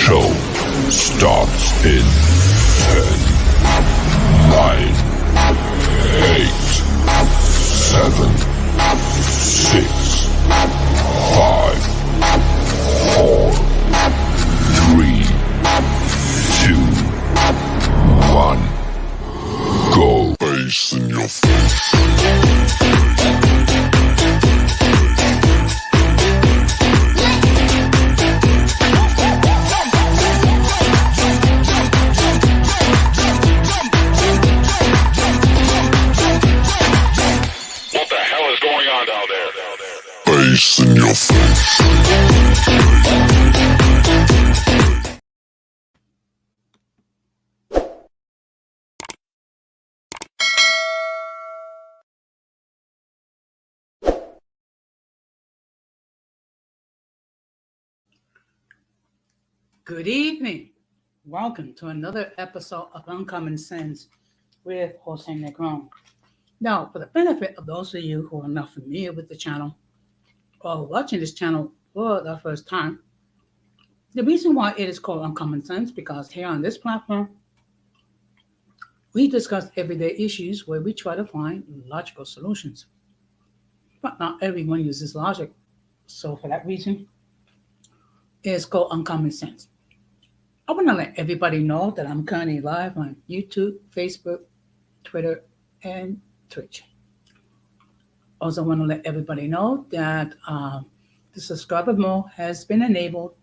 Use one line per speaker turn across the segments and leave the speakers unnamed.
show starts in 10, 9, 8, 7, 6, 5, 4, 3, 2, 1. Go. Bass in your face. Bass in your face.
Good evening. Welcome to another episode of Uncommon Sense with Jose Negron. Now, for the benefit of those of you who are not familiar with the channel or watching this channel for the first time, the reason why it is called Uncommon Sense because here on this platform, we discuss everyday issues where we try to find logical solutions. But not everyone uses logic. So for that reason, it is called Uncommon Sense. I want to let everybody know that I'm currently live on YouTube, Facebook, Twitter, and Twitch. Also want to let everybody know that the subscriber mode has been enabled,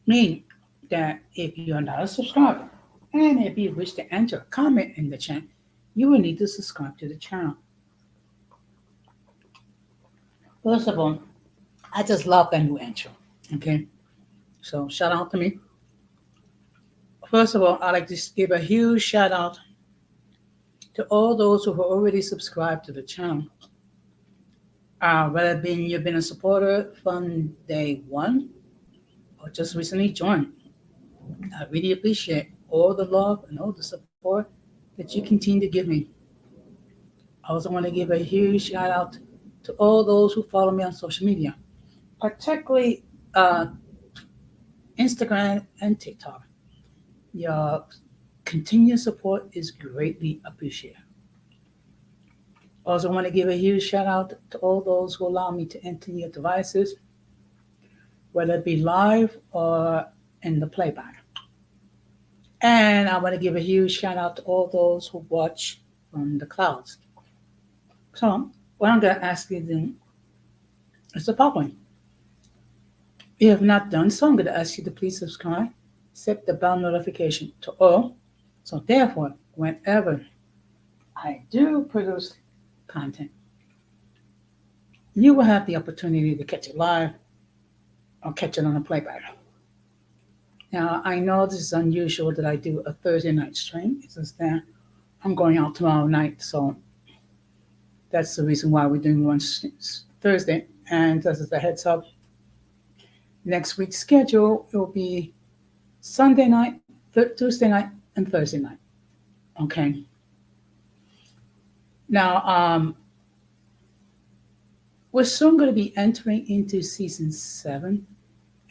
meaning that if you are not a subscriber and if you wish to enter a comment in the chat, you will need to subscribe to the channel. First of all, I just love that new intro, okay? So shout out to me. First of all, I'd like to give a huge shout out to all those who have already subscribed to the channel. Whether you've been a supporter from day one or just recently joined, I really appreciate all the love and all the support that you continue to give me. I also want to give a huge shout out to all those who follow me on social media, particularly Instagram and TikTok. Your continued support is greatly appreciated. Also want to give a huge shout out to all those who allow me to enter your devices, whether it be live or in the playback. And I want to give a huge shout out to all those who watch from the clouds. So what I'm going to ask you then is the following. If you have not done so, I'm going to ask you to please subscribe, set the bell notification to all. So therefore, whenever I do produce content, you will have the opportunity to catch it live or catch it on a playback. Now, I know this is unusual that I do a Thursday night stream. It's just that I'm going out tomorrow night, so that's the reason why we're doing one Thursday. And just as a heads up, next week's schedule will be Sunday night, Tuesday night, and Thursday night. Okay. Now, we're soon going to be entering into season 7.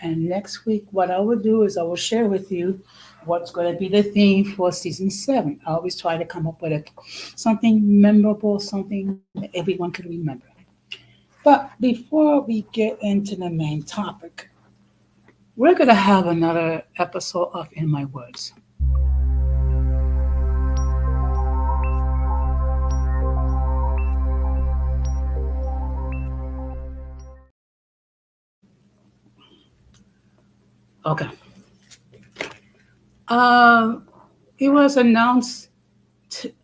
And next week, what I will do is I will share with you what's going to be the theme for season 7. I always try to come up with something memorable, something that everyone can remember. But before we get into the main topic, we're going to have another episode of In My Words. Okay. It was announced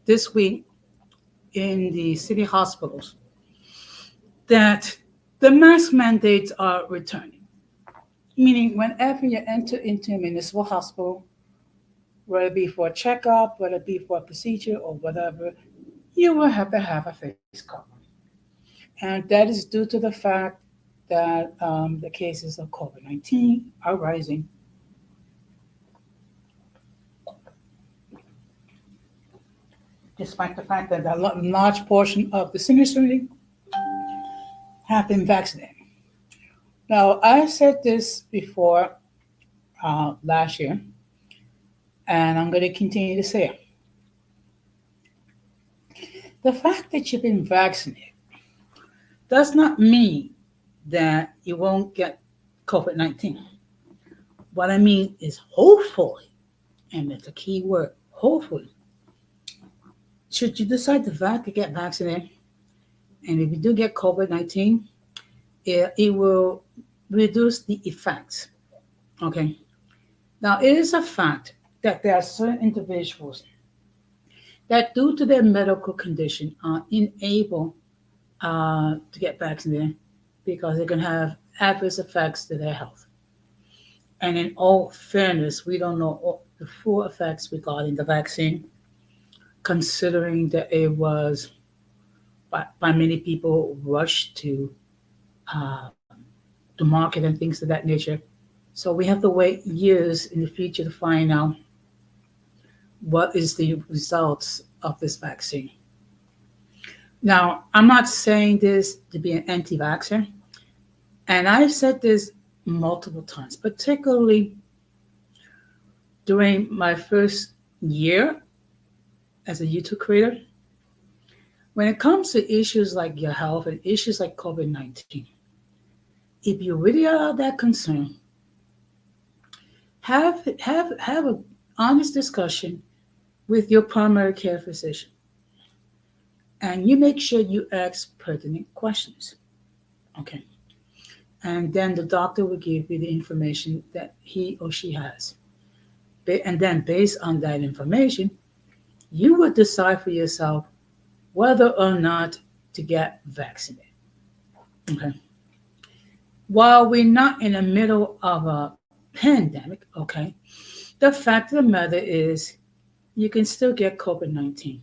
this week in the city hospitals that the mask mandates are returning. Meaning whenever you enter into a municipal hospital, whether it be for a checkup, whether it be for a procedure or whatever, you will have to have a face cover. And that is due to the fact that the cases of COVID-19 are rising. Despite the fact that a large portion of the senior community have been vaccinated. Now, I said this before, last year, and I'm going to continue to say it. The fact that you've been vaccinated does not mean that you won't get COVID 19. What I mean is, hopefully, and it's a key word, hopefully, should you decide to get vaccinated, and if you do get COVID 19, it will reduce the effects. Okay. Now, it is a fact that there are certain individuals that, due to their medical condition, are unable to get vaccinated because they can have adverse effects to their health. And in all fairness, we don't know all the full effects regarding the vaccine, considering that it was by many people rushed uh, to market and things of that nature. So we have to wait years in the future to find out what is the results of this vaccine. Now, I'm not saying this to be an anti-vaxxer, and I've said this multiple times, particularly during my first year as a YouTube creator. When it comes to issues like your health and issues like COVID 19, if you really are that concerned, have an honest discussion with your primary care physician, and you make sure you ask pertinent questions. Okay. And then the doctor will give you the information that he or she has. And then, based on that information, you will decide for yourself whether or not to get vaccinated. Okay. While we're not in the middle of a pandemic, okay, the fact of the matter is you can still get COVID 19,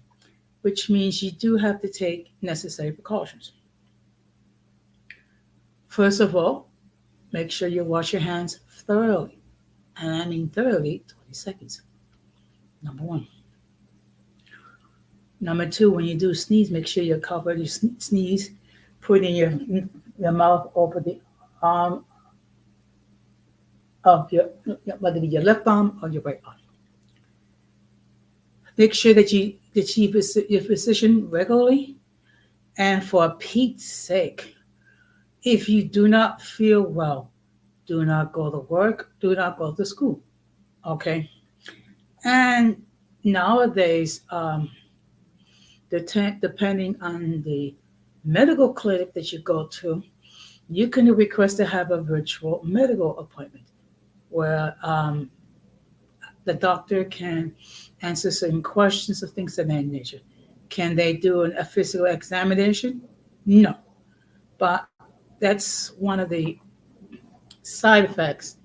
which means you do have to take necessary precautions. First of all, make sure you wash your hands thoroughly. And I mean thoroughly, 20 seconds. Number one. Number two, when you do sneeze, make sure you cover your sneeze, put in your mouth over the arm of whether it be your left arm or your right arm. Make sure that you see your physician regularly. And for Pete's sake, if you do not feel well, do not go to work, do not go to school. Okay? And nowadays, depending on the medical clinic that you go to, you can request to have a virtual medical appointment where the doctor can answer certain questions of things of that nature. Can they do a physical examination? No. But that's one of the side effects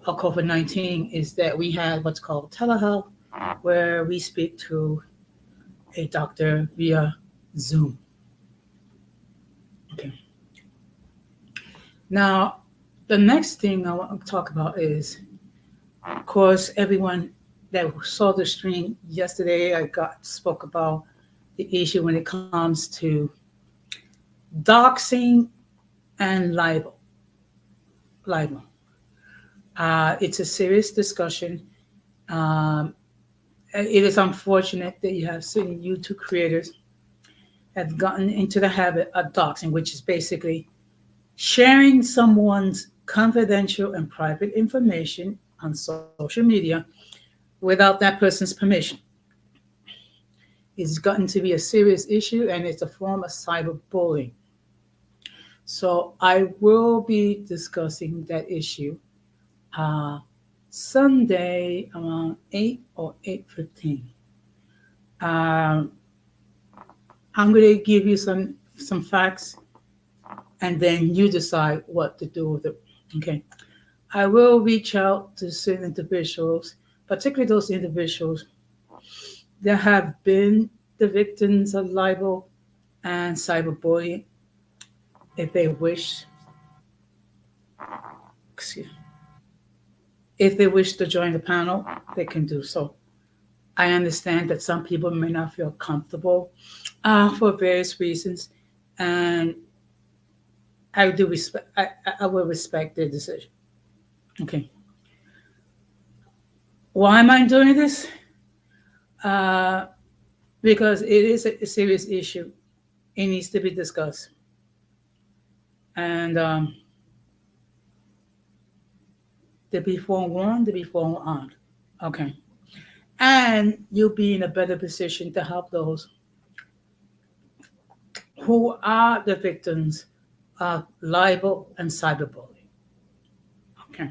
of COVID 19 is that we have what's called telehealth, where we speak to a doctor via Zoom. Okay. Now, the next thing I want to talk about is, of course, everyone that saw the stream yesterday, I spoke about the issue when it comes to doxing and libel. It's a serious discussion. It is unfortunate that you have certain YouTube creators have gotten into the habit of doxing, which is basically sharing someone's confidential and private information on social media without that person's permission. It's gotten to be a serious issue, and it's a form of cyberbullying. So I will be discussing that issue Sunday around 8 or 8:15. I'm going to give you some facts, and then you decide what to do with it. Okay. I will reach out to certain individuals, particularly those individuals that have been the victims of libel and cyberbullying. If they wish, if they wish to join the panel, they can do so. I understand that some people may not feel comfortable for various reasons, and I will respect their decision. Okay. Why am I doing this? Uh, because it is a serious issue. It needs to be discussed. And to be forewarned, to be forearmed. Okay. And you'll be in a better position to help those who are the victims of libel and cyberbullying. Okay.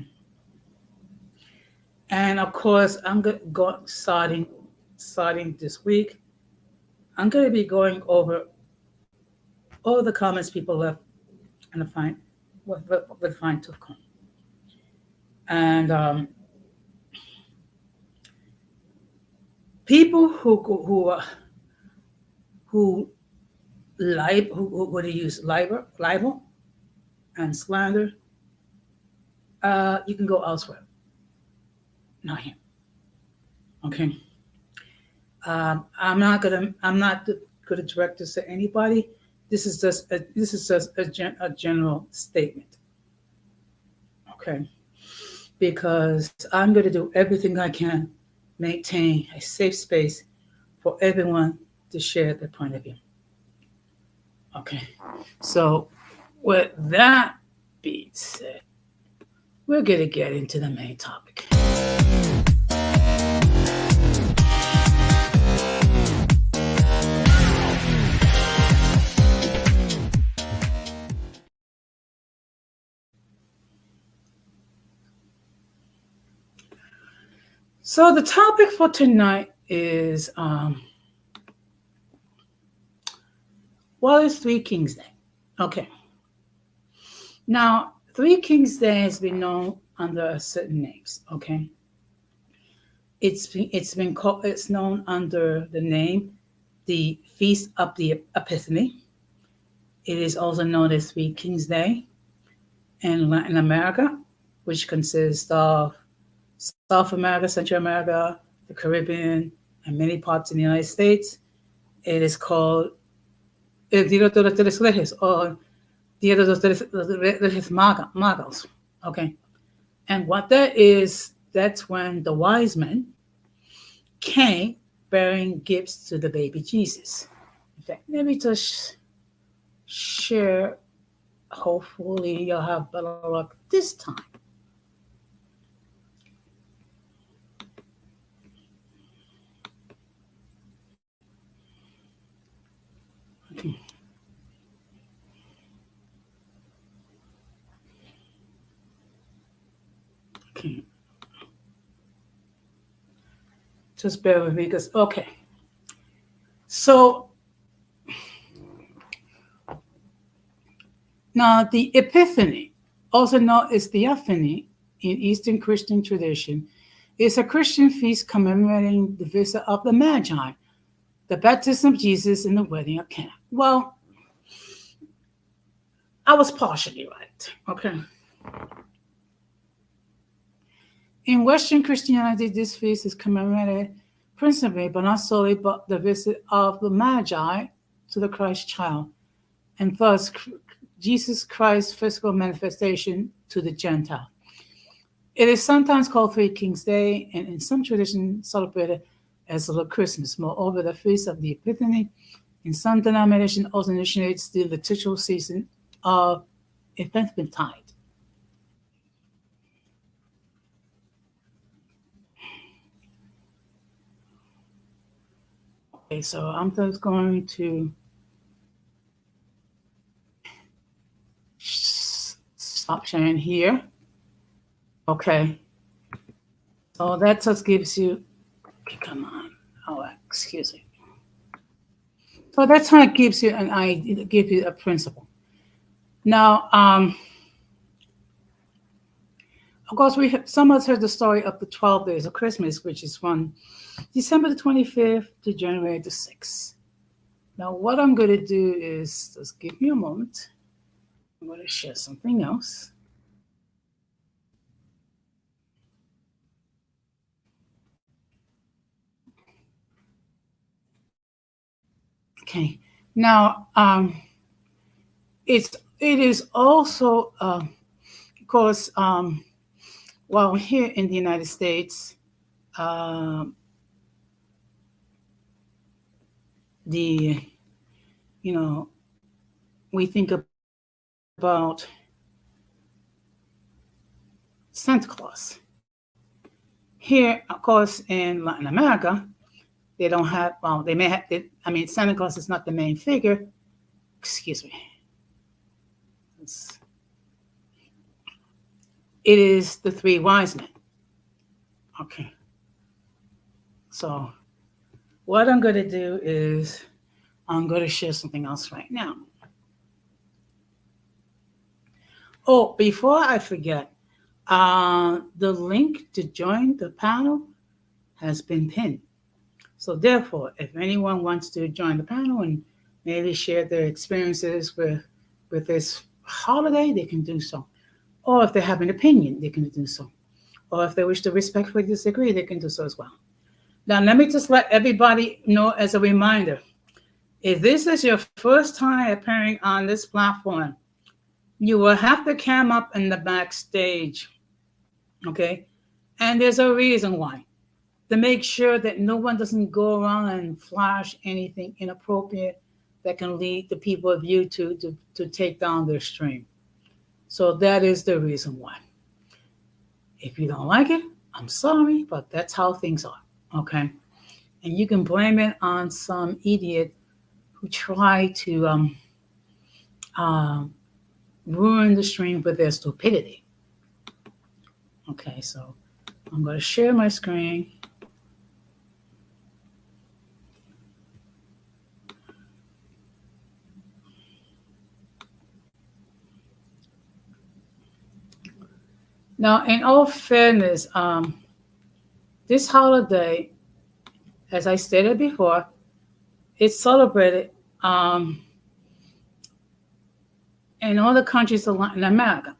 And of course, I'm go starting this week. I'm going to be going over all the comments people left and the fine with fine tooth comb. And people who use libel and slander, you can go elsewhere, not here. Okay. I'm not gonna direct this to anybody. This is just a general statement. Okay. Because I'm gonna do everything I can, maintain a safe space for everyone to share their point of view. Okay. So with that being said, we're gonna get into the main topic. So the topic for tonight is what is Three Kings Day? Okay. Now, Three Kings Day has been known under certain names. Okay. It's known under the name the Feast of the Epiphany. It is also known as Three Kings Day in Latin America, which consists of South America, Central America, the Caribbean, and many parts in the United States. It is called El Día de los Tres Reyes, or Día de los Tres Reyes Magos. Okay. And what that is, that's when the wise men came bearing gifts to the baby Jesus. In fact, let me just share. Hopefully, you'll have better luck this time. Okay. Okay. Just bear with me because, okay. So, now the Epiphany, also known as Theophany in Eastern Christian tradition, is a Christian feast commemorating the visit of the Magi, the baptism of Jesus, and the wedding of Cana. Well, I was partially right. Okay. In Western Christianity, this feast is commemorated principally, but not solely, but the visit of the Magi to the Christ child, and thus Jesus Christ's physical manifestation to the Gentile. It is sometimes called Three Kings Day, and in some traditions celebrated as a Christmas. Moreover, the Feast of the Epiphany in some denominations also initiates the liturgical season of Eventide. Okay, so I'm just going to stop sharing here. Okay. So that just gives you, come on. Oh, excuse me. So that's how it gives you an idea, gives you a principle. Now, of course, some of us heard the story of the 12 days of Christmas, which is from December the 25th to January the 6th. Now, what I'm going to do is, just give me a moment. I'm going to share something else. Okay. Now, it is also, of course, well, here in the United States, um, the you know we think about Santa Claus. Here, of course, in Latin America, they don't have. Well, they may have. I mean, Santa Claus is not the main figure. Excuse me. It's- It is the three wise men. Okay. So what I'm going to do is I'm going to share something else right now. Oh, before I forget, the link to join the panel has been pinned. So therefore, if anyone wants to join the panel and maybe share their experiences with this holiday, they can do so. Or if they have an opinion, they can do so. Or if they wish to respectfully disagree, they can do so as well. Now, let me just let everybody know as a reminder, if this is your first time appearing on this platform, you will have the cam up in the backstage, okay? And there's a reason why. To make sure that no one doesn't go around and flash anything inappropriate that can lead the people of YouTube to take down their stream. So that is the reason why. If you don't like it, I'm sorry, but that's how things are, okay? And you can blame it on some idiot who tried to um, ruin the stream with their stupidity. Okay, so I'm going to share my screen. Now, in all fairness, this holiday, as I stated before, it's celebrated in all the countries of Latin America.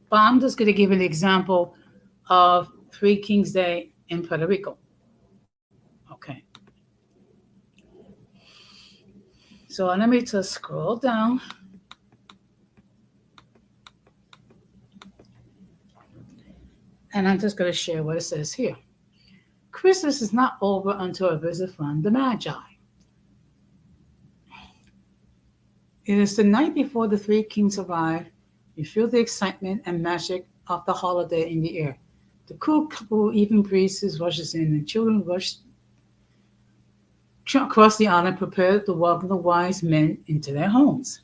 But I'm just going to give an example of Three Kings Day in Puerto Rico. Okay. So let me just scroll down. And I'm just going to share what it says here. Christmas is not over until a visit from the Magi. It is the night before the three kings arrive. You feel the excitement and magic of the holiday in the air. The cool couple even breezes rushes in, and children rush across the island prepared to welcome the wise men into their homes.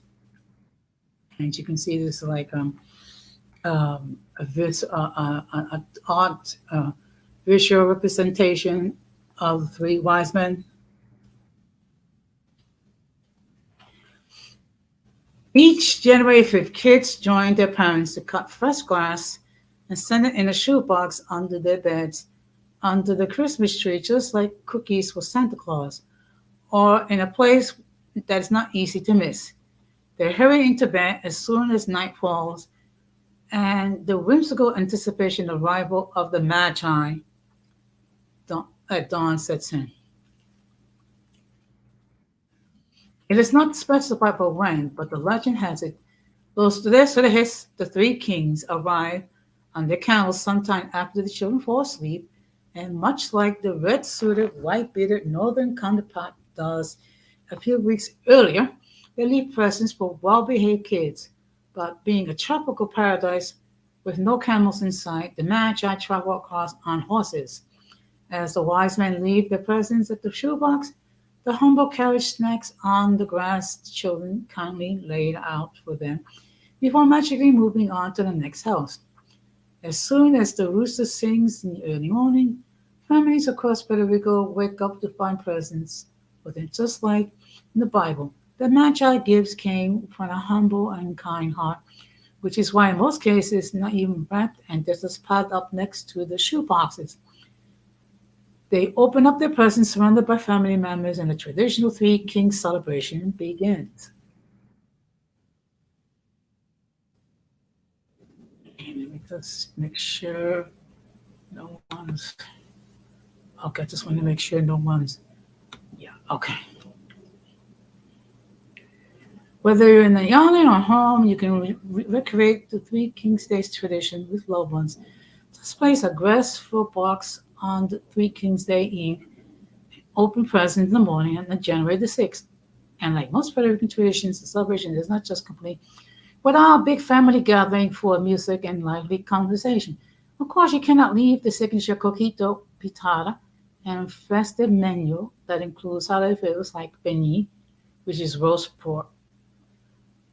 And you can see this like an art visual representation of the three wise men. Each January 5th, kids join their parents to cut fresh grass and send it in a shoebox under their beds, under the Christmas tree, just like cookies for Santa Claus, or in a place that is not easy to miss. They hurry into bed as soon as night falls, and the whimsical anticipation of arrival of the Magi at dawn sets in. It is not specified for when, but the legend has it Los tres reyes, the three kings, arrive on their camels sometime after the children fall asleep, and much like the red-suited, white-bearded northern counterpart does a few weeks earlier, they leave presents for well-behaved kids. But being a tropical paradise with no camels in sight, the Magi travel across on horses. As the wise men leave their presents at the shoebox, the humble carriage snacks on the grass the children kindly laid out for them before magically moving on to the next house. As soon as the rooster sings in the early morning, families across Puerto Rico wake up to find presents. But then, just like in the Bible, the Magi gifts came from a humble and kind heart, which is why in most cases not even wrapped and just piled up next to the shoe boxes. They open up their presents surrounded by family members, and the traditional Three Kings celebration begins. Let me just make sure no one's. Okay, I just want to make sure no one's. Yeah, okay. Whether you're in the island or home, you can recreate the Three Kings Days tradition with loved ones. Just place a graceful box on the Three Kings Day Eve, open presents in the morning on January the 6th. And like most Puerto Rican traditions, the celebration is not just complete without a big family gathering for music and lively conversation. Of course, you cannot leave the signature coquito, pitada, and festive menu that includes holiday favorites like beignet, which is roast pork,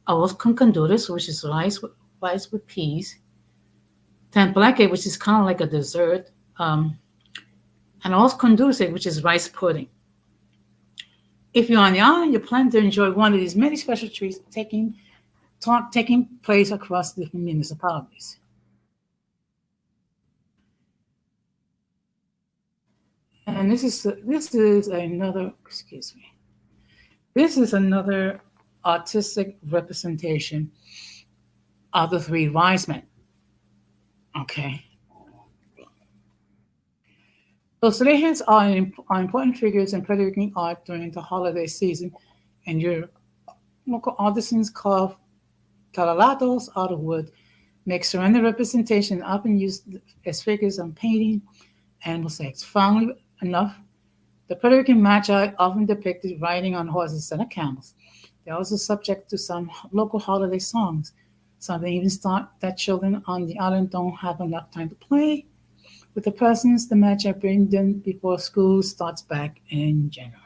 arroz con candules, which is rice with peas, templaque, which is kind of like a dessert, um, and arroz con dulce, which is rice pudding. If you're on the island, you plan to enjoy one of these many special treats taking place across different municipalities. And this is another excuse me. This is another artistic representation of the three wise men. Okay, those Reyes are important figures in Puerto Rican art during the holiday season, and your local artisans carve talalatos out of wood, make ceramic representation, often used as figures on painting and mosaics. Funnily enough, the Puerto Rican magi often depicted riding on horses instead of camels. They're also subject to some local holiday songs. Some even start that children on the island don't have enough time to play with the presents the magi bring them before school starts back in January.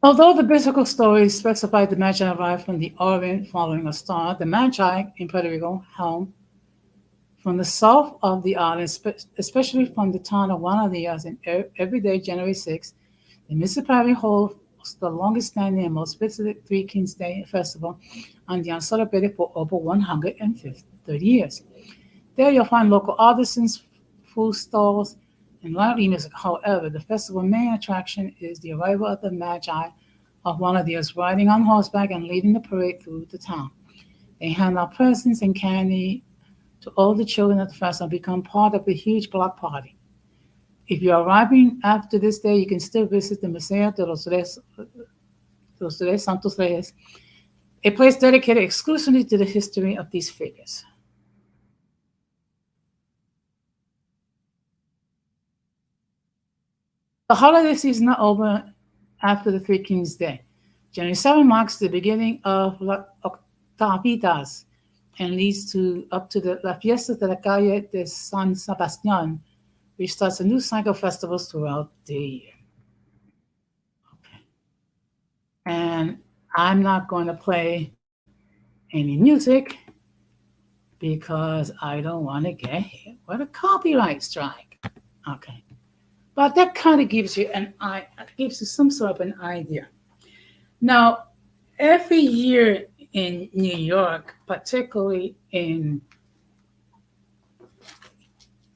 Although the biblical stories specify the Magi arrived from the Orient following a star, the Magi in Puerto Rico home from the south of the island, especially from the town of Juanadillas, and every day, January 6th, the municipality holds the longest standing and most visited Three Kings Day festival on the celebrated for over 130 years. There you'll find local artisans, food stalls, and lively music. However, the festival main attraction is the arrival of the Magi of Juanadillas riding on horseback and leading the parade through the town. They hand out presents and candy to all the children at the festival and become part of the huge block party. If you're arriving after this day, you can still visit the Museo de los Tres Santos Reyes, a place dedicated exclusively to the history of these figures. The holiday season is not over after the Three Kings Day. January 7 marks the beginning of La Octavitas and leads to up to the La Fiesta de la Calle de San Sebastián, which starts a new cycle of festivals throughout the year. Okay. And I'm not going to play any music because I don't want to get hit with a copyright strike. Okay. But that kind of gives you some sort of an idea. Now, every year in New York, particularly in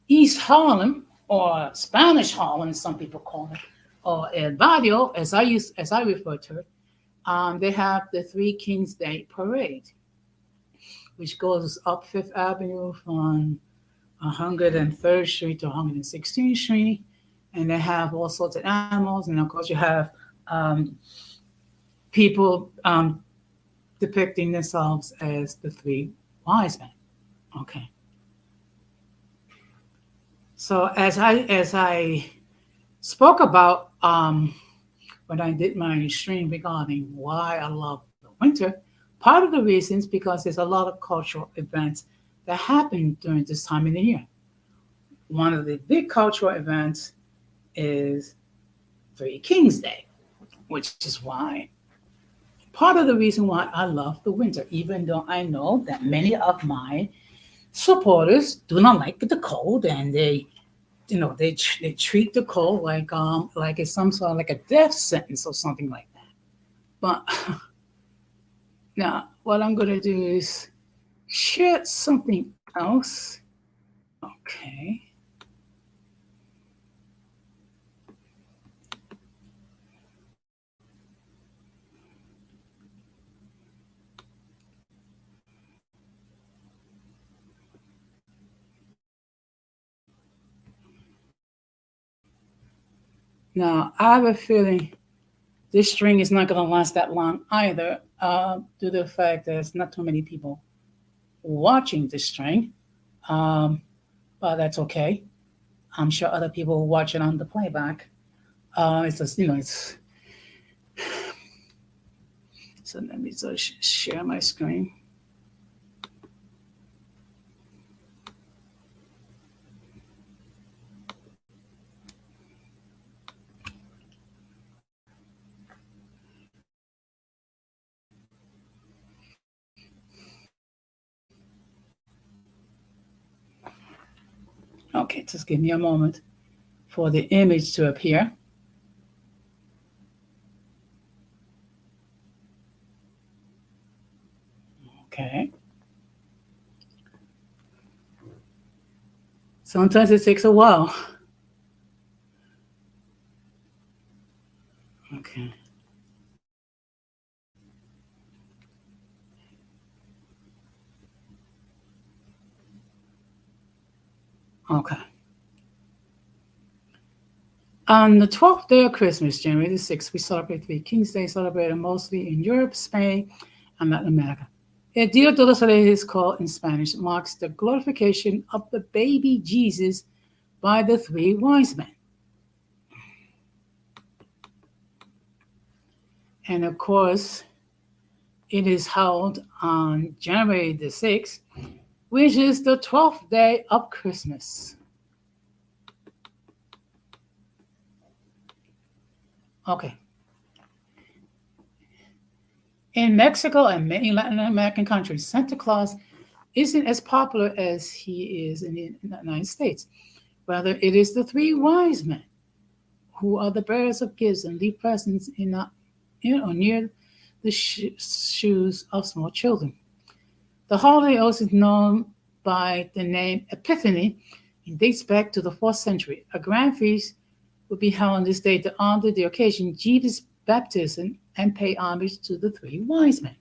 East Harlem or Spanish Harlem, some people call it, or El Barrio, as I refer to it, they have the Three Kings Day Parade, which goes up Fifth Avenue from 103rd Street to 116th Street, and they have all sorts of animals, and of course you have people depicting themselves as the three wise men. Okay. So as I spoke about when I did my stream regarding why I love the winter, part of the reason is because there's a lot of cultural events that happen during this time of the year. One of the big cultural events is Three Kings Day, which is why part of the reason why I love the winter, even though I know that many of my supporters do not like the cold, and they treat the cold like it's some sort of like a death sentence or something like that. But now what I'm gonna do is share something else. Okay. Now I have a feeling This string is not going to last that long either, due to the fact that there's not too many people watching this string. Um, but that's okay. I'm sure other people will watch it on the playback. It's just, it's. So let me just share my screen. Okay, just give me a moment for the image to appear. Okay. Sometimes it takes a while. Okay. Okay. On the 12th day of Christmas, January the 6th, we celebrate Three Kings Day, celebrated mostly in Europe, Spain, and Latin America. El Dia de los Reyes, called in Spanish, marks the glorification of the baby Jesus by the three wise men. And of course, it is held on January the 6th, which is the 12th day of Christmas. Okay. In Mexico and many Latin American countries, Santa Claus isn't as popular as he is in the United States. Rather, it is the three wise men who are the bearers of gifts and leave presents or near the shoes of small children. The holiday also is known by the name Epiphany and dates back to the 4th century. A grand feast would be held on this day to honor the occasion Jesus' baptism and pay homage to the three wise men.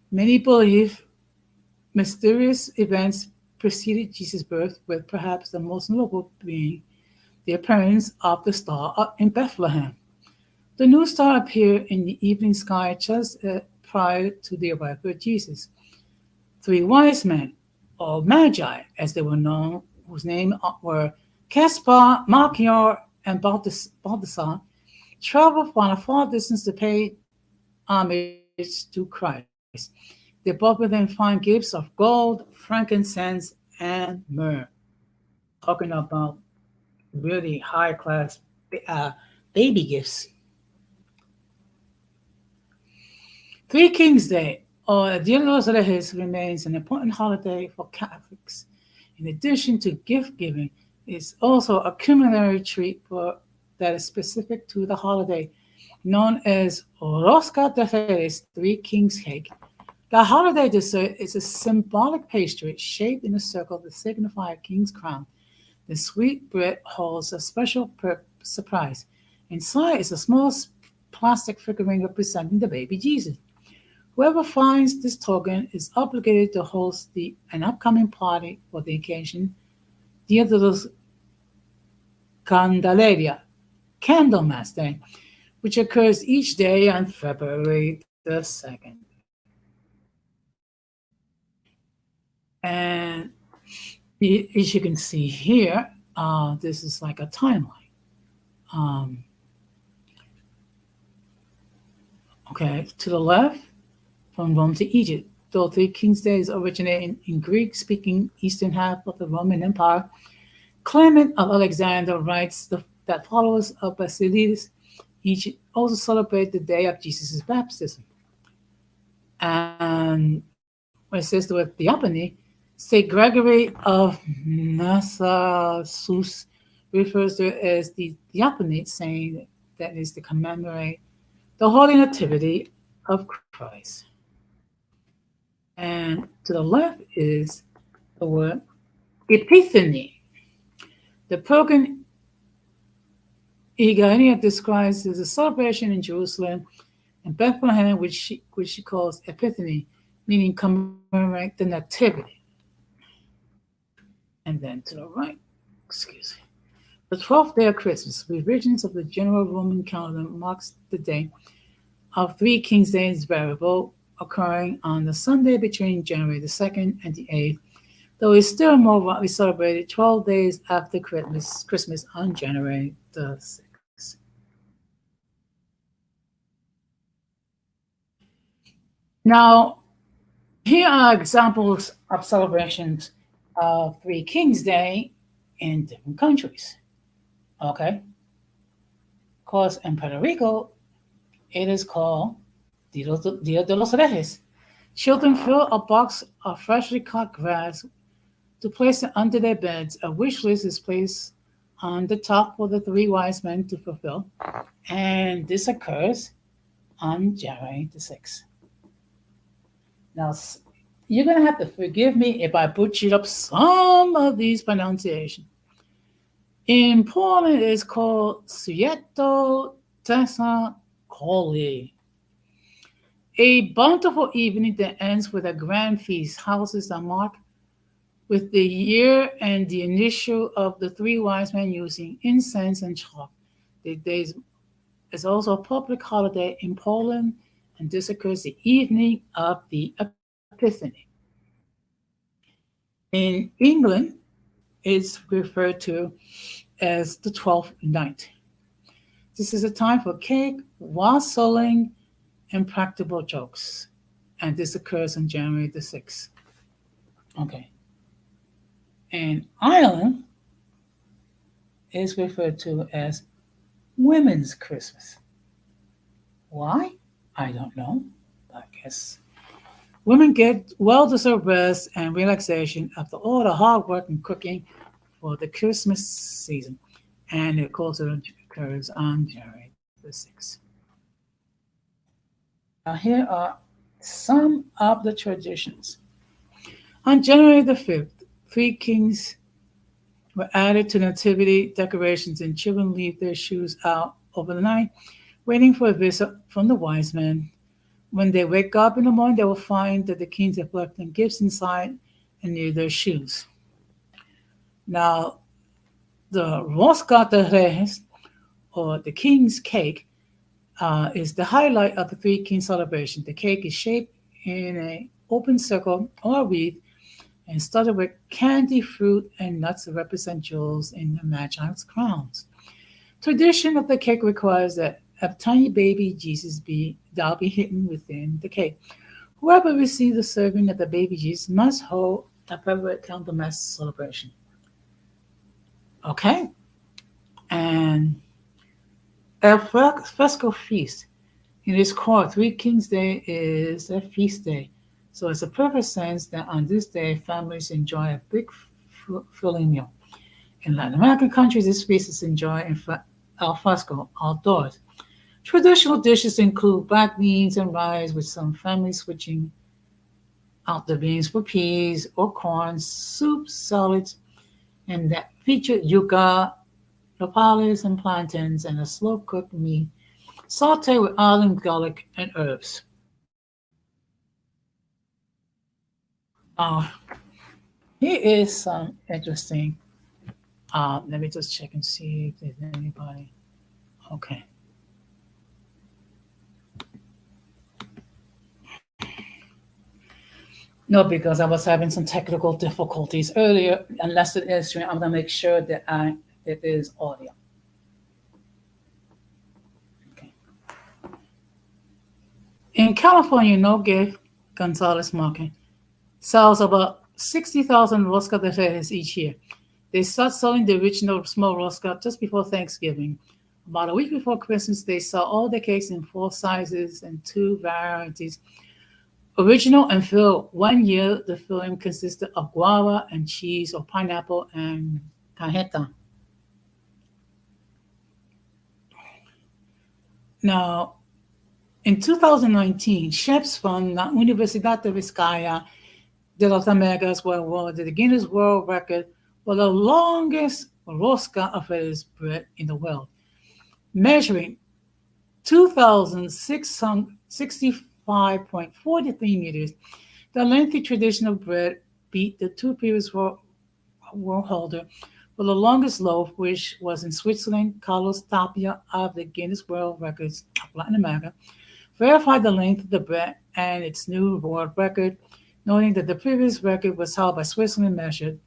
Many believe mysterious events preceded Jesus' birth, with perhaps the most notable being the appearance of the star in Bethlehem. The new star appeared in the evening sky just prior to the arrival of Jesus. Three wise men, or magi as they were known, whose names were Caspar, Melchior, and Balthasar, traveled from a far distance to pay homage to Christ. They brought with them fine gifts of gold, frankincense, and myrrh. Talking about really high class baby gifts. Three Kings Day, or Dia de los Reyes, remains an important holiday for Catholics. In addition to gift giving, it's also a culinary treat that is specific to the holiday, known as Rosca de Reyes, Three Kings Cake. The holiday dessert is a symbolic pastry shaped in a circle to signify a king's crown. The sweet bread holds a special surprise. Inside is a small plastic figurine representing the baby Jesus. Whoever finds this token is obligated to host an upcoming party for the occasion, Dia de los Candelaria, Candlemas Day, which occurs each day on February the 2nd. And as you can see here, this is like a timeline. Okay, to the left, from Rome to Egypt. Though Three Kings Days originated in Greek-speaking eastern half of the Roman Empire, Clement of Alexandria writes that followers of Basilides Egypt also celebrate the day of Jesus' baptism. And when it says the word Theophany, St. Gregory of Nassau refers to it as the Theophany, saying that is to commemorate the Holy Nativity of Christ. And to the left is the word Epiphany. The pagan Igania describes as a celebration in Jerusalem and Bethlehem, which she calls Epiphany, meaning commemorate the Nativity. And then to the right, excuse me, The 12th day of Christmas, revisions of the general Roman calendar, marks the day of Three Kings Days variable occurring on the Sunday between January the 2nd and the 8th, though it's still more widely celebrated 12 days after Christmas on January the 6th. Now, here are examples of celebrations of Three Kings Day in different countries. Okay? Of course, in Puerto Rico, it is called Dia de los Reyes. Children fill a box of freshly cut grass to place it under their beds. A wish list is placed on the top for the three wise men to fulfill, and this occurs on January the 6th. Now, you're going to have to forgive me if I butchered up some of these pronunciations. In Poland, it's called Święto Coli, a bountiful evening that ends with a grand feast. Houses are marked with the year and the initial of the three wise men using incense and chalk. The day is also a public holiday in Poland, and this occurs the evening of the Epiphany. In England, it's referred to as the 12th night. This is a time for cake, wassailing, and practical jokes, and this occurs on January the 6th. Okay. And Ireland is referred to as Women's Christmas. Why? I don't know. I guess women get well-deserved rest and relaxation after all the hard work and cooking for the Christmas season, and it also occurs on January the 6th. Now, here are some of the traditions. On January the 5th, three kings were added to nativity decorations, and children leave their shoes out over the night, waiting for a visit from the wise men. When they wake up in the morning, they will find that the kings have left them gifts inside and near their shoes. Now, the Rosca de Reyes, or the king's cake, is the highlight of the Three Kings celebration. The cake is shaped in an open circle or wreath and studded with candy, fruit, and nuts to represent jewels in the Magi's crowns. Tradition of the cake requires that a tiny baby Jesus be hidden within the cake. Whoever receives the serving of the baby Jesus must hold a favorite candle mass celebration. Okay? And a fresco feast. In its core, Three Kings Day is a feast day. So it's a perfect sense that on this day, families enjoy a big filling meal. In Latin American countries, this feast is enjoyed al fresco, outdoors. Traditional dishes include black beans and rice, with some families switching out the beans for peas or corn, soups, salads, and that feature yuca, nopales, and plantains, and a slow-cooked meat sauteed with olive, garlic, and herbs. Uh, Here is some interesting. Let me just check and see if there's anybody. Okay. No, because I was having some technical difficulties earlier. Unless it is stream, I'm gonna make sure that it is audio. Okay. In California, No Gift Gonzalez Market sells about 60,000 rosca de reyes each year. They start selling the original small rosca just before Thanksgiving. About a week before Christmas, they sell all the cakes in 4 sizes and 2 varieties. Original and filled. One year, the filling consisted of guava and cheese, or pineapple and cajeta. Now, in 2019, chefs from la Universidad de Vizcaya de las Americas were awarded the Guinness World Record for the longest rosca of Reyes bread in the world, measuring 2,665.43 meters. The lengthy traditional bread beat the 2 previous world holder for the longest loaf, which was in Switzerland. Carlos Tapia of the Guinness World Records of Latin America verified the length of the bread and its new world record, noting that the previous record was held by Switzerland measured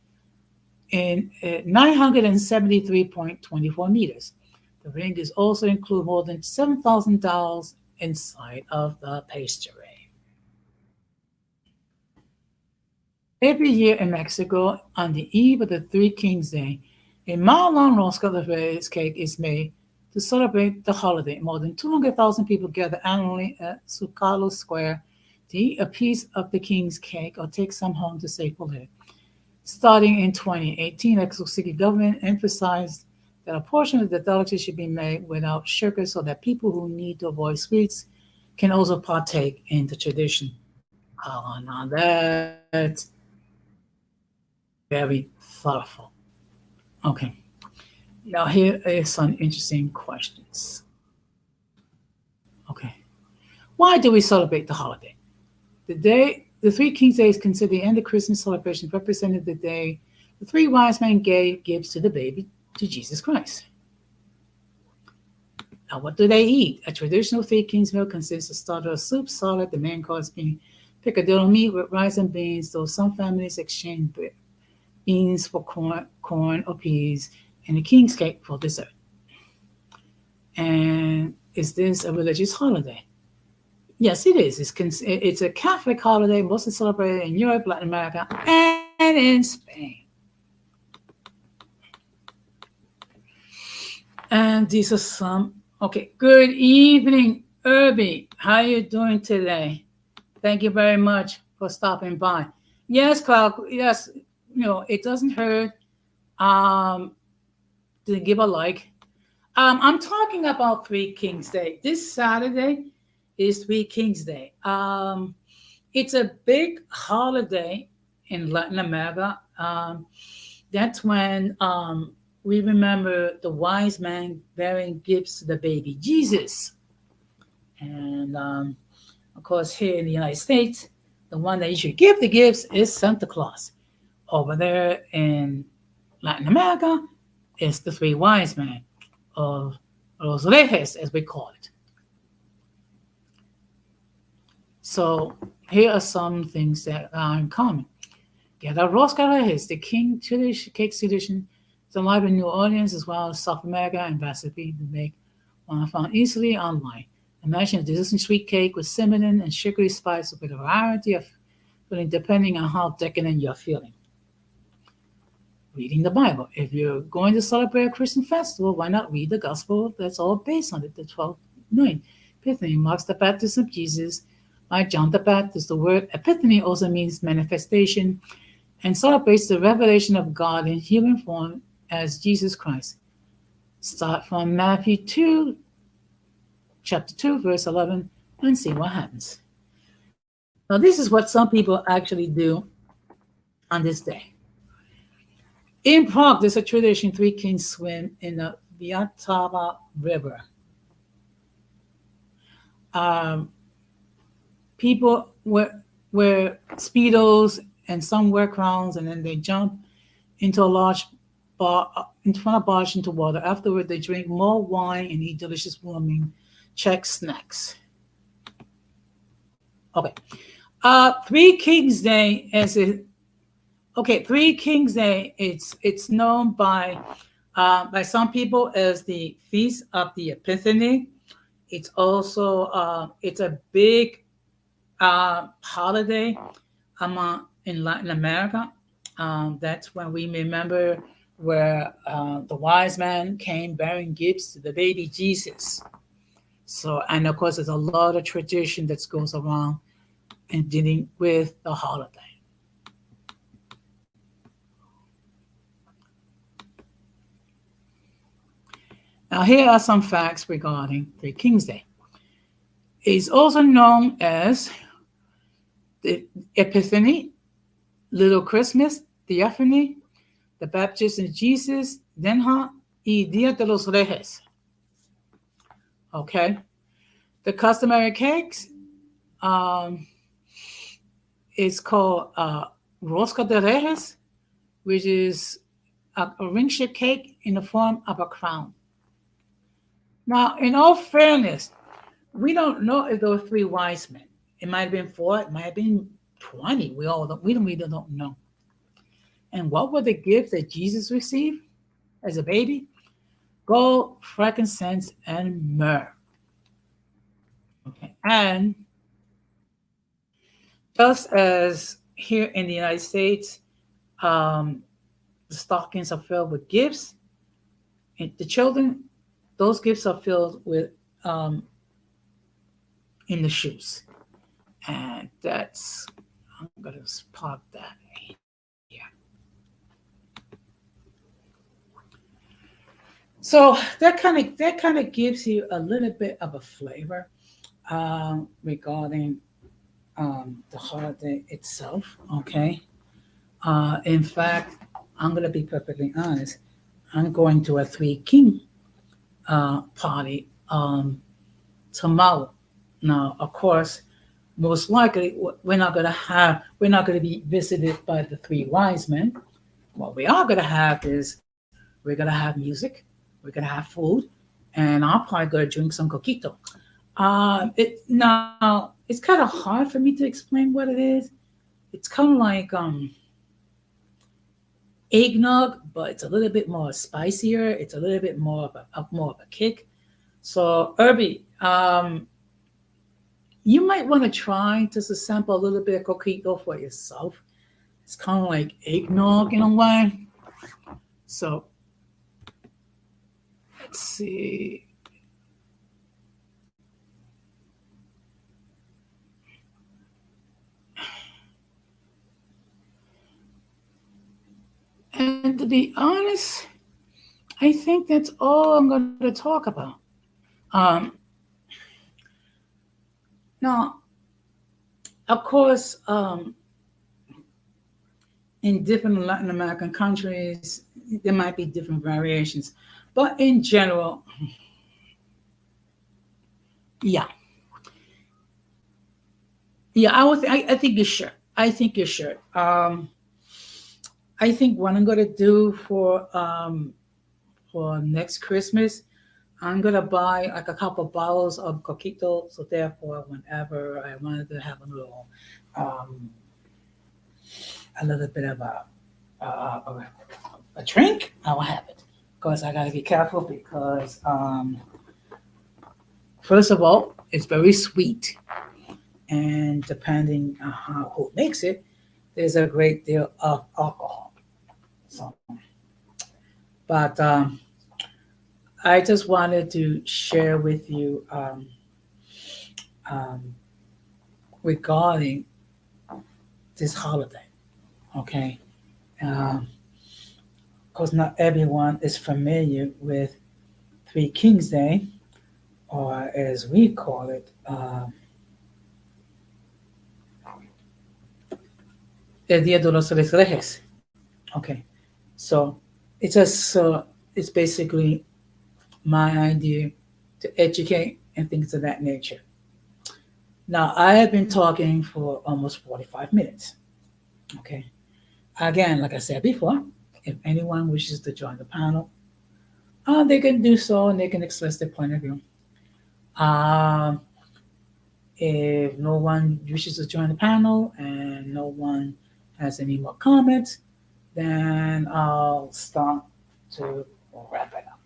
in 973.24 meters. The ring is also include more than $7,000 inside of the pastry. Every year in Mexico, on the eve of the Three Kings Day, a mile-long rosca de reyes cake is made to celebrate the holiday. More than 200,000 people gather annually at Zocalo Square to eat a piece of the king's cake or take some home to save for later. Starting in 2018, Mexico City government emphasized that a portion of the delicacy should be made without sugar so that people who need to avoid sweets can also partake in the tradition. Oh, now that's very thoughtful. Okay, now here is some interesting questions. Okay, why do we celebrate the holiday? The Three Kings Day is considered the end of Christmas celebration, represented the day the three wise men gave gifts to the baby, to Jesus Christ. Now, what do they eat? A traditional Three Kings meal consists of starter of soup, salad, the main course being picadillo meat with rice and beans, though some families exchange beans for corn or peas, and the king's cake for dessert. And is this a religious holiday? Yes, it is. It's a Catholic holiday, mostly celebrated in Europe, Latin America, and in Spain. And these are some. Okay, good evening, Irby. How are you doing today? Thank you very much for stopping by. Yes, Clark. Yes, it doesn't hurt to give a like. I'm talking about Three Kings Day. This Saturday is Three Kings Day. It's a big holiday in Latin America. That's when we remember the wise man bearing gifts to the baby Jesus. And of course, here in the United States, the one that you should give the gifts is Santa Claus. Over there in Latin America, it's the three wise men, or Los Reyes, as we call it. So here are some things that are in common. Get a Rosca Reyes, the king cake tradition, is alive in New Orleans as well as South America, and recipe to make one found easily online. Imagine a delicious sweet cake with cinnamon and sugary spice with a variety of filling depending on how decadent you're feeling. Reading the Bible. If you're going to celebrate a Christian festival, why not read the gospel that's all based on it? The 12 noon. Epiphany marks the baptism of Jesus by John the Baptist. The word epiphany also means manifestation and celebrates the revelation of God in human form as Jesus Christ. Start from Matthew 2, chapter 2, verse 11, and see what happens. Now, this is what some people actually do on this day. In Prague, there's a tradition, Three Kings swim in the Vltava River. People wear Speedos and some wear crowns, and then they jump into a large in front of barge into water. Afterward, they drink more wine and eat delicious warming Czech snacks. Okay. Three Kings Day Three Kings Day. It's known by some people as the Feast of the Epiphany. It's also it's a big holiday in Latin America. That's when we remember where the wise man came bearing gifts to the baby Jesus. So, and of course, there's a lot of tradition that goes around in dealing with the holiday. Now, here are some facts regarding Three Kings Day. It's also known as the Epiphany, Little Christmas, Theophany, the Baptism of Jesus, Denha, y Dia de los Reyes. Okay. The customary cakes is called Rosca de Reyes, which is a ring-shaped cake in the form of a crown. Now, in all fairness, we don't know if there were three wise men. It might have been four. It might have been 20. We don't know. And what were the gifts that Jesus received as a baby? Gold, frankincense, and myrrh. Okay. And just as here in the United States, um, the stockings are filled with gifts, and the children, those gifts are filled with um, in the shoes. And that's, I'm going to park that here. So that kind of gives you a little bit of a flavor regarding the holiday itself. Okay. In fact, I'm going to be perfectly honest. I'm going to a Three King party tomorrow. Now, of course, most likely we're not going to be visited by the three wise men. What we are going to have is we're going to have music, we're going to have food, and I'll probably go to drink some coquito. Now it's kind of hard for me to explain what it is. It's kind of like eggnog, but it's a little bit more spicier. It's a little bit more of a kick. So, Irby, you might want to try just to sample a little bit of coquito for yourself. It's kind of like eggnog in a way. So, let's see. And to be honest, I think that's all I'm going to talk about. Um, Now, of course, in different Latin American countries, there might be different variations, but in general, yeah, yeah, I think you should. I think you should. I think what I'm gonna do for next Christmas, I'm gonna buy like a couple bottles of coquito. So therefore, whenever I wanted to have um, a little bit of a drink, I will have it. Because I gotta be careful because first of all, it's very sweet, and depending on how who makes it, there's a great deal of alcohol. So, but I just wanted to share with you um, regarding this holiday, okay? Because not everyone is familiar with Three Kings Day, or as we call it, El Día de los Tres Reyes. Okay, so it's basically my idea to educate and things of that nature. Now, I have been talking for almost 45 minutes. Okay. Again, like I said before, if anyone wishes to join the panel, they can do so and they can express their point of view. Um, if no one wishes to join the panel and no one has any more comments, then I'll start to wrap it up.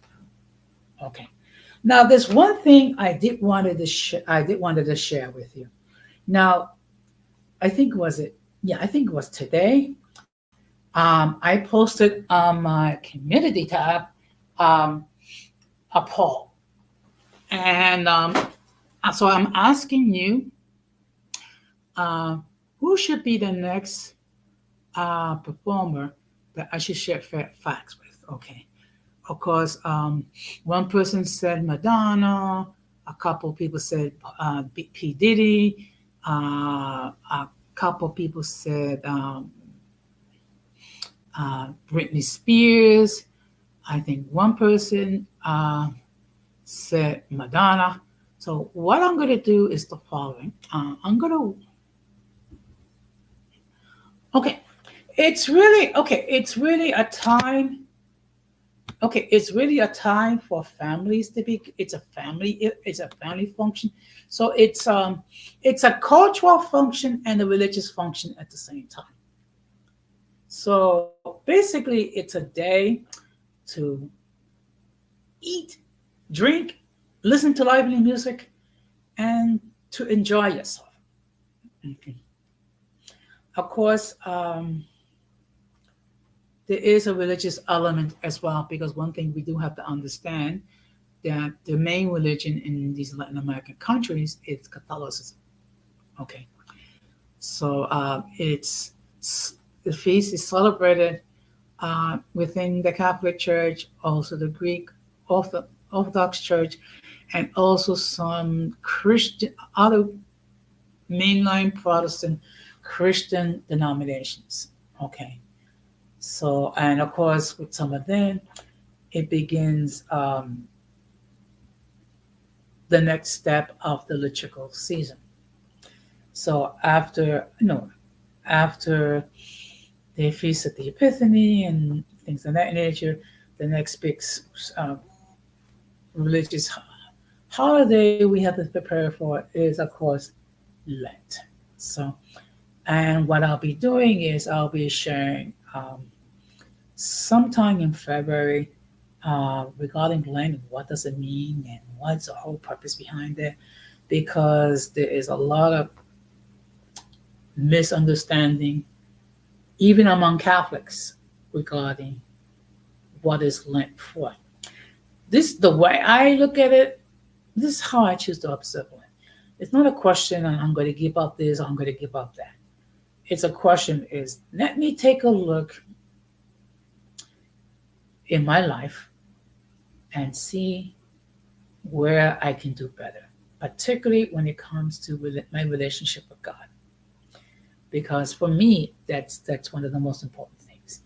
Okay. Now, there's one thing I did wanted to share with you. Now, I think was it? Yeah, I think it was today. I posted on my community tab um, a poll, and so I'm asking you, uh, who should be the next performer that I should share facts with? Okay. Of course, one person said Madonna, a couple people said P. Diddy, a couple people said Britney Spears. I think one person said Madonna. So what I'm going to do is the following. Okay, it's really a time. Okay, it's really a time for families to be. It's a family function. So it's a cultural function and a religious function at the same time. So basically, it's a day to eat, drink, listen to lively music, and to enjoy yourself. Okay. Of course, there is a religious element as well, because one thing we do have to understand that the main religion in these Latin American countries is Catholicism. Okay, so the feast is celebrated within the Catholic Church, also the Greek Orthodox Church, and also some Christian other mainline Protestant Christian denominations. Okay, so and of course with some of them, it begins the next step of the liturgical season. So after the feast of the Epiphany and things of that nature, the next big uh, religious holiday we have to prepare for is, of course, Lent. So, and what I'll be doing is I'll be sharing sometime in February regarding Lent. What does it mean and what's the whole purpose behind it? Because there is a lot of misunderstanding, even among Catholics, regarding what is Lent for. This the way I look at it. This is how I choose to observe Lent. It's not a question I'm going to give up this or I'm going to give up that. It's a question is let me take a look in my life and see where I can do better, particularly when it comes to my relationship with God. Because for me, that's one of the most important things.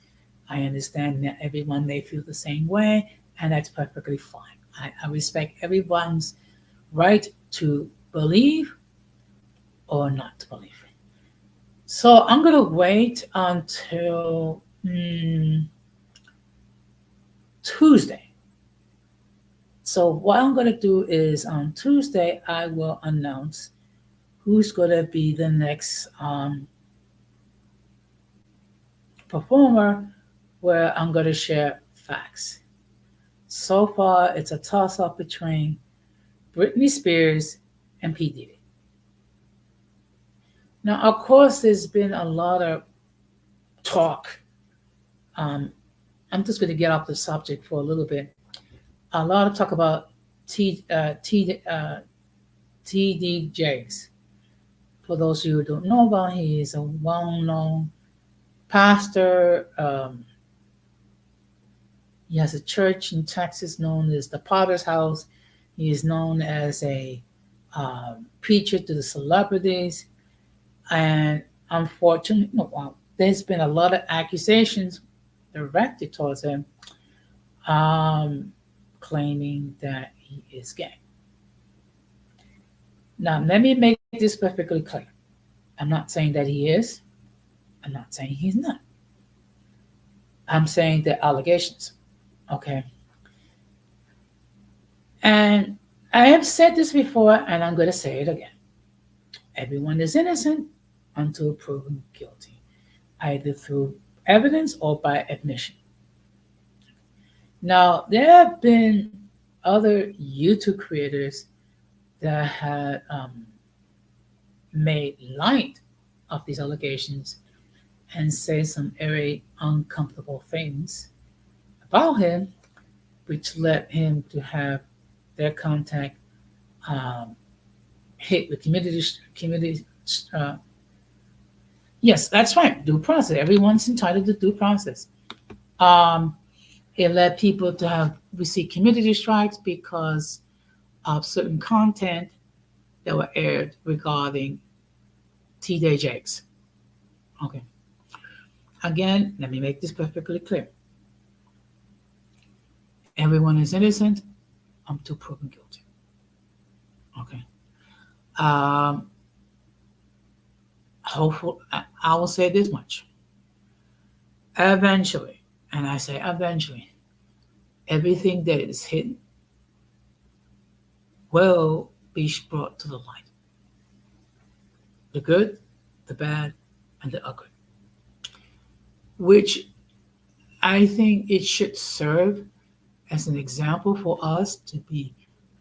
I understand that everyone may feel the same way, and that's perfectly fine. I respect everyone's right to believe or not to believe. So I'm gonna wait until Tuesday. So what I'm gonna do is on Tuesday I will announce who's gonna be the next performer, where I'm gonna share facts. So far, it's a toss-up between Britney Spears and P. Diddy. Now, of course, there's been a lot of talk. Um, I'm just going to get off the subject for a little bit. A lot of talk about TD Jakes. For those of you who don't know about, he is a well-known pastor. He has a church in Texas known as the Potter's House. He is known as a preacher to the celebrities, and unfortunately, there's been a lot of accusations directed towards him, um, claiming that he is gay. Now, let me make this perfectly clear. I'm not saying that he is. I'm not saying he's not. I'm saying the allegations. Okay. And I have said this before, and I'm going to say it again. Everyone is innocent until proven guilty, either through evidence or by admission. Now, there have been other YouTube creators that had made light of these allegations and say some very uncomfortable things about him, which led him to have their contact hit with community. Uh, yes, that's right. Due process. Everyone's entitled to due process. Um, it led people to have receive community strikes because of certain content that were aired regarding T.D. Jakes. Okay. Again, let me make this perfectly clear. Everyone is innocent until proven guilty. Okay. Um, hopeful. I will say this much. Eventually, and I say eventually, everything that is hidden will be brought to the light. The good, the bad, and the ugly. Which I think it should serve as an example for us to be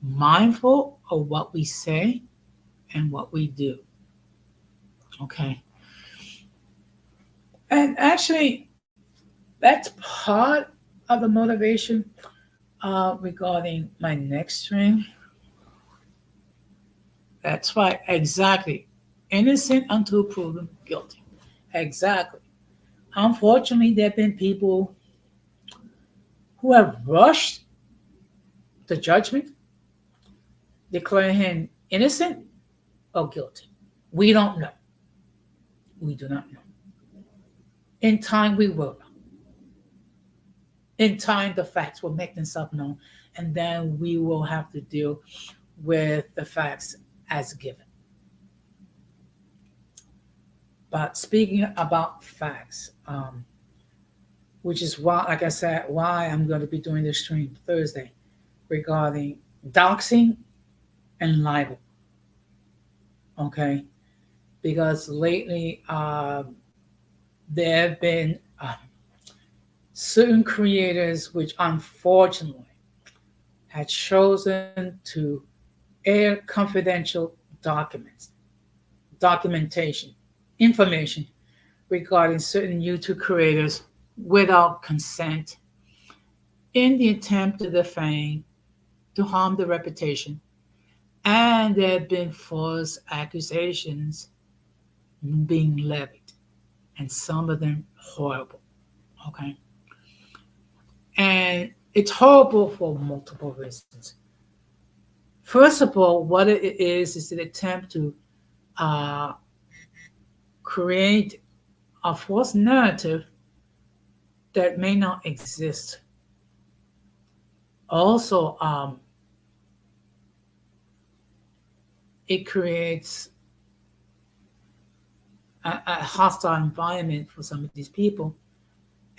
mindful of what we say and what we do. Okay. And actually, that's part of the motivation regarding my next stream. That's right, exactly. Innocent until proven guilty. Exactly. Unfortunately, there have been people who have rushed the judgment, declaring him innocent or guilty. We don't know. We do not know. In time, we will know. In time, the facts will make themselves known, and then we will have to deal with the facts as given. But speaking about facts, which is why, like I said, why I'm going to be doing this stream Thursday regarding doxing and libel. Okay, because lately there have been certain creators which unfortunately had chosen to air confidential documentation, information regarding certain YouTube creators without consent in the attempt to defame, to harm the reputation, and there have been false accusations being levied, and some of them horrible. Okay. And it's horrible for multiple reasons. First of all, what it is an attempt to create a false narrative that may not exist. Also, it creates a hostile environment for some of these people.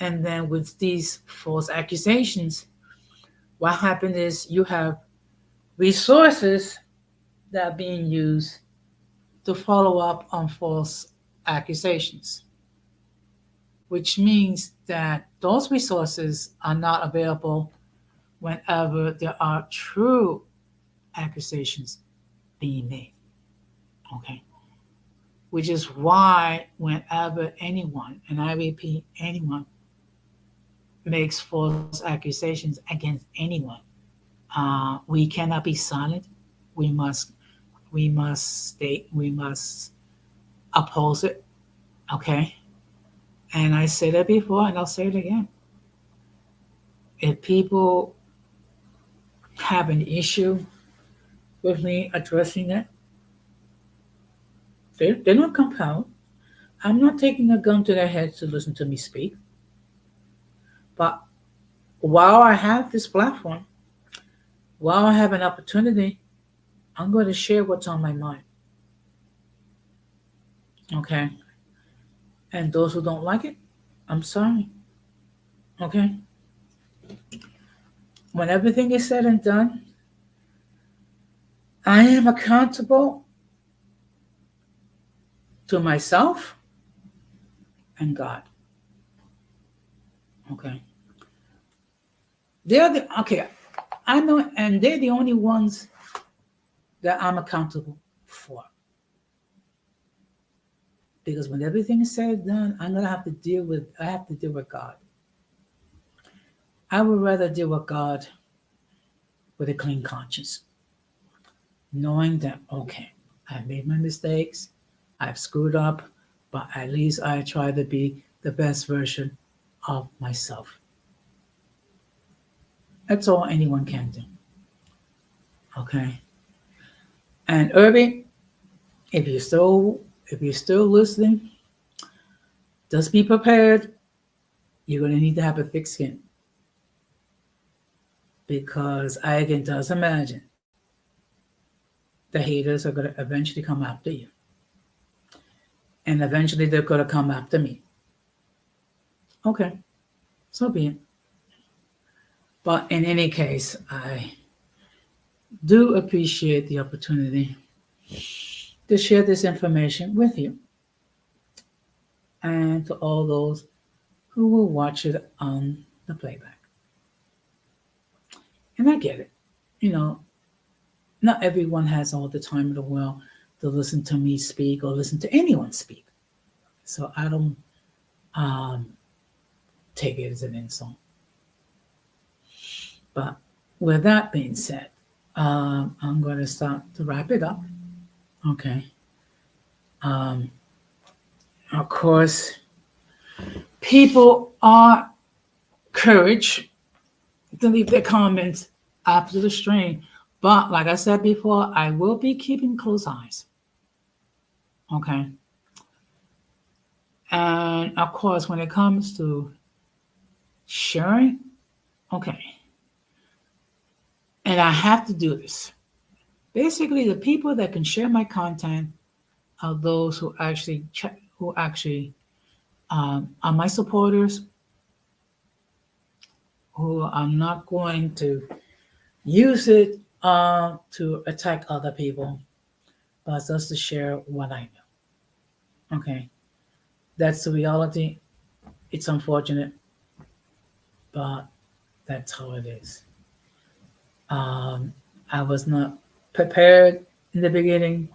And then with these false accusations, what happened is you have resources that are being used to follow up on false accusations, which means that those resources are not available whenever there are true accusations being made. Okay. Which is why whenever anyone, and I repeat, anyone, makes false accusations against anyone, we cannot be silent. We must state, we must oppose it. Okay. And I said that before, and I'll say it again. If people have an issue with me addressing that, they're not compelled. I'm not taking a gun to their head to listen to me speak. But while I have this platform, while I have an opportunity, I'm going to share what's on my mind. Okay? And those who don't like it, I'm sorry. Okay? When everything is said and done, I am accountable to myself and God. Okay. I know, and they're the only ones that I'm accountable for. Because when everything is said and done, I have to deal with God. I would rather deal with God with a clean conscience, knowing that, okay, I've made my mistakes, I've screwed up, but at least I try to be the best version of myself. That's all anyone can do. Okay. And Irby, if you're still listening, just be prepared. You're going to need to have a thick skin. Because I can just imagine the haters are going to eventually come after you. And eventually they're going to come after me. Okay. So be it. But in any case, I do appreciate the opportunity to share this information with you and to all those who will watch it on the playback. And I get it. You know, not everyone has all the time in the world to listen to me speak or listen to anyone speak. So I don't um, take it as an insult. But with that being said, I'm going to start to wrap it up. Okay. Um, of course, people are encouraged to leave their comments after the stream. But like I said before, I will be keeping close eyes. Okay. And of course, when it comes to sharing, okay. And I have to do this. Basically, the people that can share my content are those who actually are my supporters, who are not going to use it to attack other people, but just to share what I know. Okay, that's the reality. It's unfortunate, but that's how it is. I was not prepared in the beginning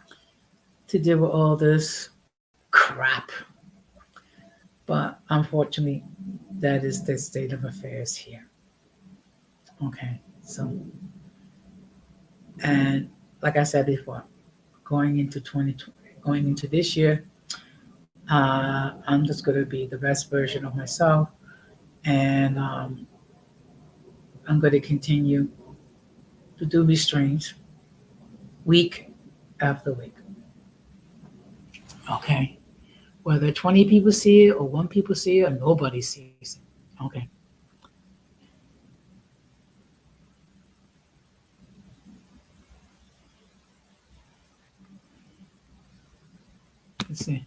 to deal with all this crap, but unfortunately, that is the state of affairs here. Okay, so, and like I said before, going into 2020, going into this year, I'm just going to be the best version of myself, and I'm going to continue to do these streams week after week. Okay, whether 20 people see it or one people see it or nobody sees it. Okay. Let's see.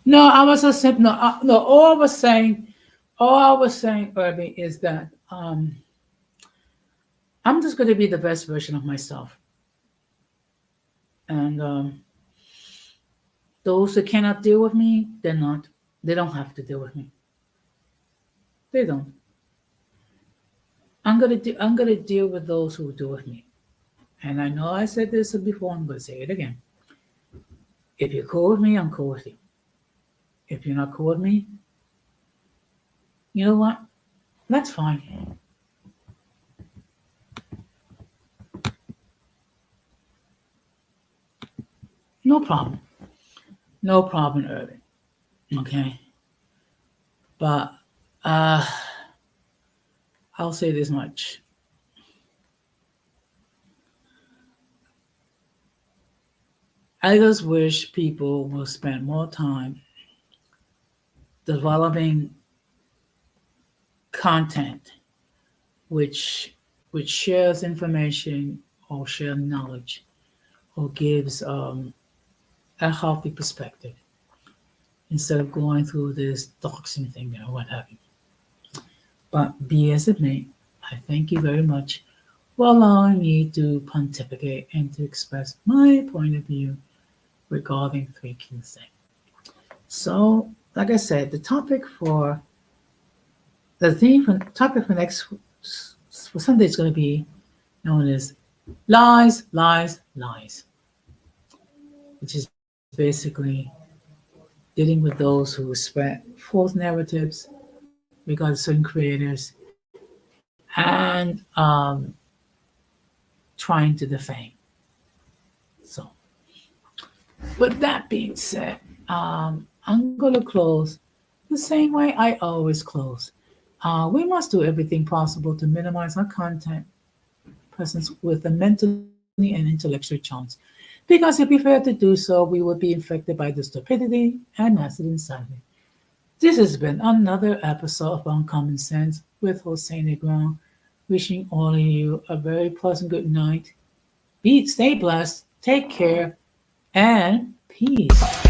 No, I was just saying, no, no. All I was saying, Irving, is that I'm just going to be the best version of myself, and those who cannot deal with me, they're not. They don't have to deal with me. They don't. I'm gonna deal with those who deal with me. And I know I said this before. I'm gonna say it again. If you're cool with me, I'm cool with you. If you're not cool with me, you know what? That's fine. No problem. No problem, Irving. Okay. But uh, I'll say this much. I just wish people will spend more time developing content which shares information or share knowledge or gives a healthy perspective instead of going through this doxing thing or what have you. But be as it may, I thank you very much for allowing me to pontificate and to express my point of view regarding Three Kings Day. So, like I said, the topic for next for Sunday is going to be known as lies, lies, lies, which is basically dealing with those who spread false narratives regarding certain creators and trying to defame. So, with that being said, I'm going to close the same way I always close. We must do everything possible to minimize our content presence with a mentally and intellectually challenged. Because if we fail to do so, we will be infected by the stupidity and acid insanity. This has been another episode of Uncommon Sense with Jose Negron, wishing all of you a very pleasant good night. Stay blessed, take care, and peace.